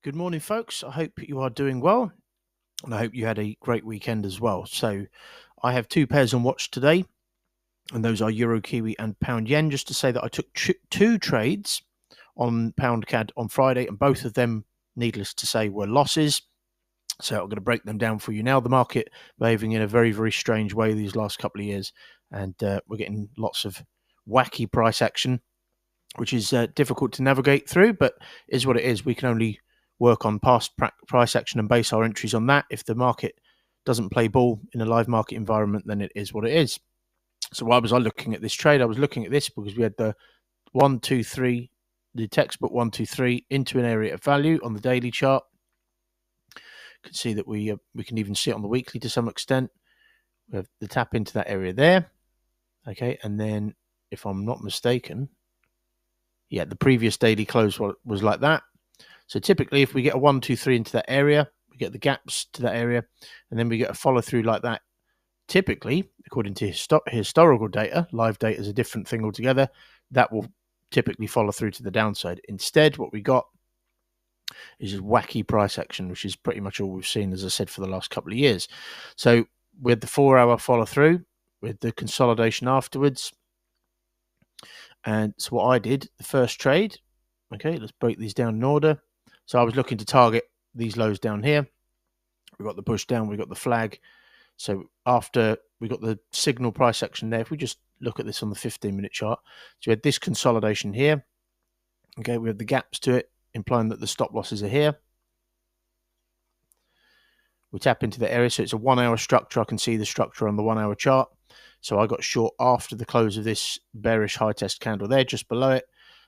Good morning, folks. I hope you are doing well, and I hope you had a great weekend as well. So, I have two pairs on watch today, and those are Euro Kiwi and Pound Yen. Just to say that I took two trades on Pound CAD on Friday, and both of them, needless to say, were losses. So, I'm going to break them down for you now. The market behaving in a very, very strange way these last couple of years, and we're getting lots of wacky price action, which is difficult to navigate through, but is what it is. We can only work on past price action and base our entries on that. If the market doesn't play ball in a live market environment, then it is what it is. So why was I looking at this trade? I was looking at this because we had the 1, 2, 3, the textbook 1, 2, 3 into an area of value on the daily chart. You can see that we can even see it on the weekly to some extent. We have the tap into that area there. Okay, and then if I'm not mistaken, yeah, the previous daily close was like that. So typically, if we get a 1, 2, 3 into that area, we get the gaps to that area, and then we get a follow through like that. Typically, according to historical data, live data is a different thing altogether. That will typically follow through to the downside. Instead, what we got is just wacky price action, which is pretty much all we've seen, as I said, for the last couple of years. So with the 4-hour follow through, with the consolidation afterwards, and so what I did, the first trade. Okay, let's break these down in order. So I was looking to target these lows down here. We got the push down, we got the flag. So after we got the signal price action there, if we just look at this on the 15-minute chart, so we had this consolidation here. Okay, we have the gaps to it, implying that the stop losses are here. We tap into the area, so it's a 1-hour structure. I can see the structure on the 1-hour chart. So I got short after the close of this bearish high test candle there, just below it.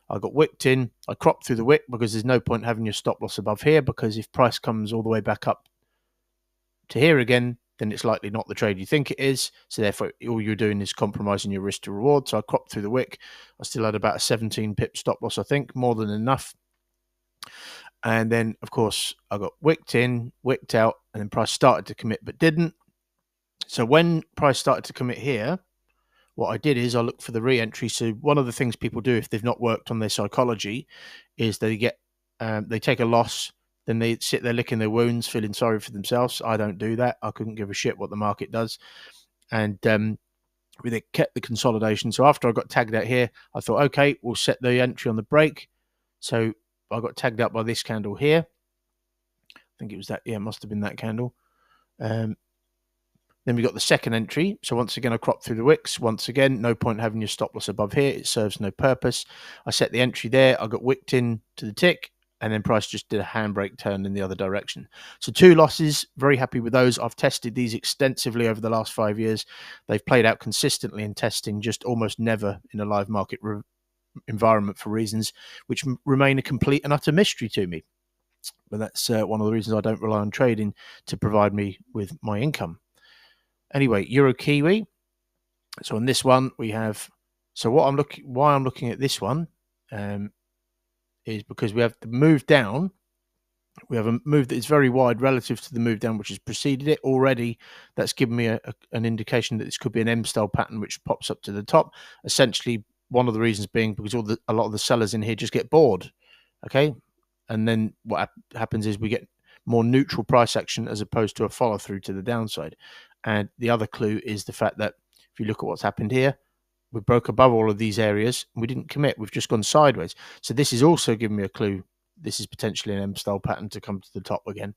I got wicked in. I cropped through the wick because there's no point having your stop loss above here, because if price comes all the way back up to here again, then it's likely not the trade you think it is. So therefore, all you're doing is compromising your risk to reward. So I cropped through the wick. I still had about a 17 pip stop loss, I think, more than enough. And then, of course, I got wicked in, wicked out, and then price started to commit but didn't. So when price started to commit here, what I did is I looked for the re-entry. So one of the things people do if they've not worked on their psychology is they take a loss, then they sit there licking their wounds, feeling sorry for themselves. I don't do that. I couldn't give a shit what the market does. And we kept the consolidation. So after I got tagged out here, I thought, okay, we'll set the entry on the break. So I got tagged out by this candle here. I think it was that. Yeah, it must have been that candle. Then we got the second entry. So once again, I cropped through the wicks. Once again, no point having your stop loss above here. It serves no purpose. I set the entry there. I got wicked in to the tick, and then price just did a handbrake turn in the other direction. So 2 losses. Very happy with those. I've tested these extensively over the last 5 years. They've played out consistently in testing, just almost never in a live market environment for reasons which remain a complete and utter mystery to me. But that's one of the reasons I don't rely on trading to provide me with my income. Anyway, Euro Kiwi. So on this one we have. So why I'm looking at this one is because we have the move down. We have a move that is very wide relative to the move down which has preceded it already. That's given me an indication that this could be an M-style pattern which pops up to the top. Essentially, one of the reasons being because a lot of the sellers in here just get bored. Okay, and then what happens is we get more neutral price action as opposed to a follow through to the downside. And the other clue is the fact that if you look at what's happened here, we broke above all of these areas and we didn't commit. We've just gone sideways. So this is also giving me a clue. This is potentially an M-style pattern to come to the top again,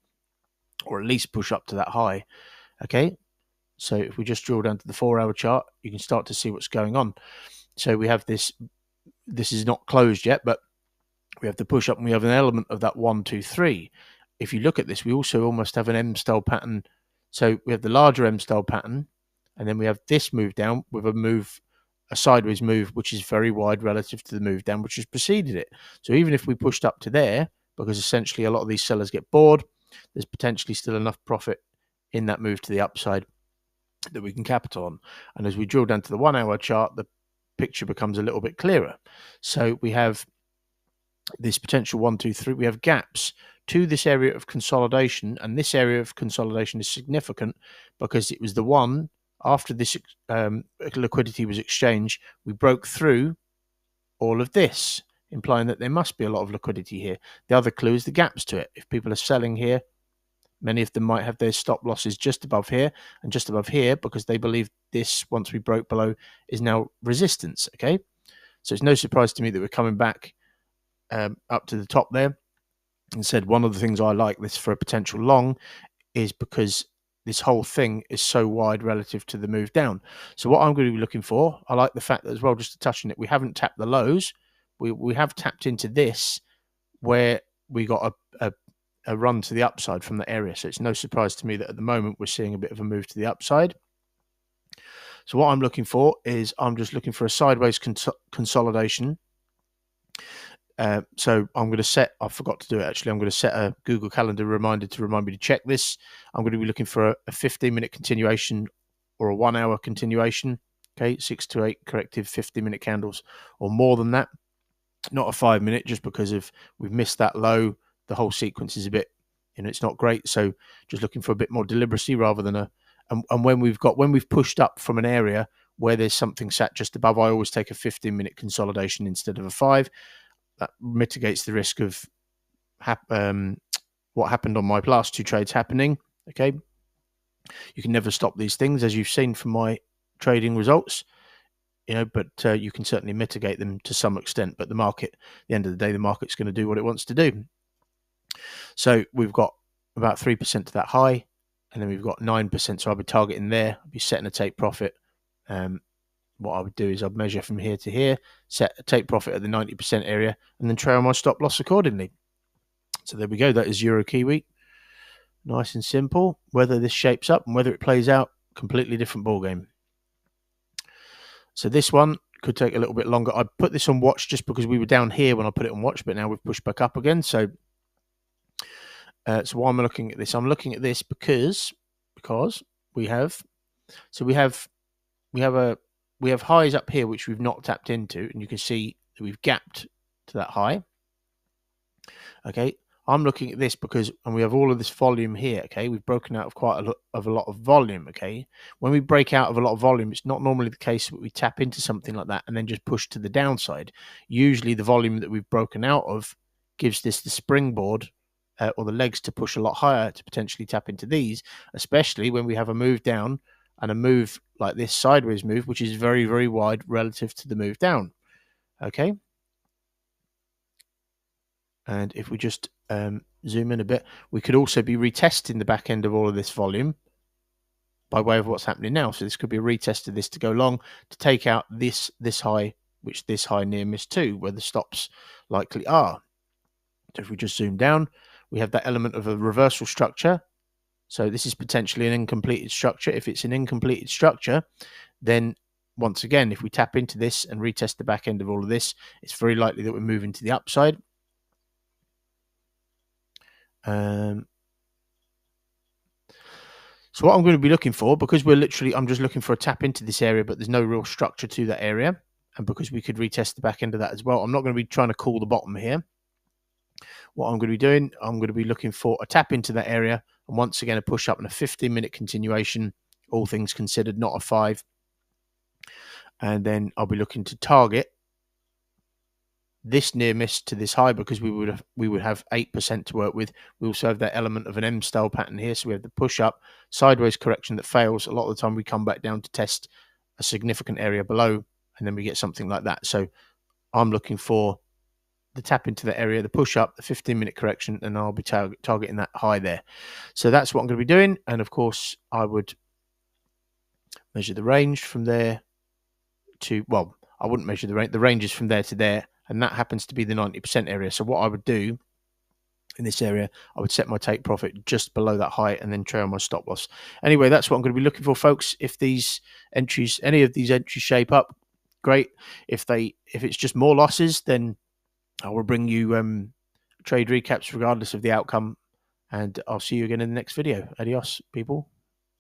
or at least push up to that high. Okay, so if we just drill down to the 4-hour chart, you can start to see what's going on. So we have this. This is not closed yet, but we have the push up and we have an element of that 1, 2, 3. If you look at this, we also almost have an M-style pattern. So we have the larger M-style pattern, and then we have this move down with a sideways move, which is very wide relative to the move down, which has preceded it. So even if we pushed up to there, because essentially a lot of these sellers get bored, there's potentially still enough profit in that move to the upside that we can capital on. And as we drill down to the 1-hour chart, the picture becomes a little bit clearer. So we have this potential 1, 2, 3. We have gaps to this area of consolidation, and this area of consolidation is significant because it was the one after this liquidity was exchanged. We broke through all of this implying that there must be a lot of liquidity here. The other clue is the gaps to it. If people are selling here, many of them might have their stop losses just above here and just above here because they believe this, once we broke below, is now resistance, okay? So it's no surprise to me that we're coming back up to the top there. And said one of the things I like this for a potential long is because this whole thing is so wide relative to the move down. So what I'm going to be looking for, I like the fact that as well, just to touch on it, we haven't tapped the lows. We have tapped into this where we got a run to the upside from the area. So it's no surprise to me that at the moment we're seeing a bit of a move to the upside. So what I'm looking for is I'm just looking for a sideways consolidation. So I'm going to set, I forgot to do it actually, I'm going to set a Google Calendar reminder to remind me to check this. I'm going to be looking for a 15-minute continuation or a 1 hour continuation. Okay, 6 to 8 corrective 50-minute candles or more than that. Not a 5-minute, just because of we've missed that low. The whole sequence is a bit, it's not great. So just looking for a bit more deliberacy rather than and when we've pushed up from an area where there's something sat just above, I always take a 15-minute consolidation instead of a 5. That mitigates the risk of what happened on my last 2 trades happening. Okay, you can never stop these things, as you've seen from my trading results. But you can certainly mitigate them to some extent. But the market, at the end of the day, the market's going to do what it wants to do. So we've got about 3% to that high, and then we've got 9%. So I'll be targeting there. I'll be setting a take profit. What I would do is I'd measure from here to here, set a take profit at the 90% area, and then trail my stop loss accordingly. So there we go. That is Euro Kiwi. Nice and simple. Whether this shapes up and whether it plays out, completely different ballgame. So this one could take a little bit longer. I put this on watch just because we were down here when I put it on watch, but now we've pushed back up again. So why am I looking at this? I'm looking at this because we have highs up here which we've not tapped into, and you can see that we've gapped to that high. Okay, I'm looking at this because, and we have all of this volume here. Okay, we've broken out of quite a lot of volume. Okay, when we break out of a lot of volume, it's not normally the case that we tap into something like that and then just push to the downside. Usually, the volume that we've broken out of gives this the springboard or the legs to push a lot higher to potentially tap into these, especially when we have a move down and a move like this sideways move, which is very, very wide relative to the move down. Okay. And if we just zoom in a bit, we could also be retesting the back end of all of this volume by way of what's happening now. So this could be a retest of this to go long to take out this high, which this high near missed too, where the stops likely are. So if we just zoom down, we have that element of a reversal structure. So this is potentially an incompleted structure. If it's an incompleted structure, then once again, if we tap into this and retest the back end of all of this, it's very likely that we're moving to the upside. So what I'm going to be looking for, because I'm just looking for a tap into this area, but there's no real structure to that area. And because we could retest the back end of that as well, I'm not going to be trying to call the bottom here. What I'm going to be doing, I'm going to be looking for a tap into that area. And once again, a push up and a 15-minute continuation, all things considered, not a 5. And then I'll be looking to target this near miss to this high, because we would have 8% to work with. We also have that element of an M style pattern here. So we have the push up, sideways correction that fails. A lot of the time we come back down to test a significant area below, and then we get something like that. So I'm looking for the tap into the area, the push up, the 15-minute correction, and I'll be targeting that high there. So that's what I'm going to be doing. And of course, I would measure the range from there to, well, I wouldn't measure the range. The range is from there to there, and that happens to be the 90% area. So what I would do in this area, I would set my take profit just below that high and then trail my stop loss. Anyway, that's what I'm going to be looking for, folks. If these entries, any of these entries shape up, great. If it's just more losses, then I will bring you trade recaps regardless of the outcome, and I'll see you again in the next video. Adios, people.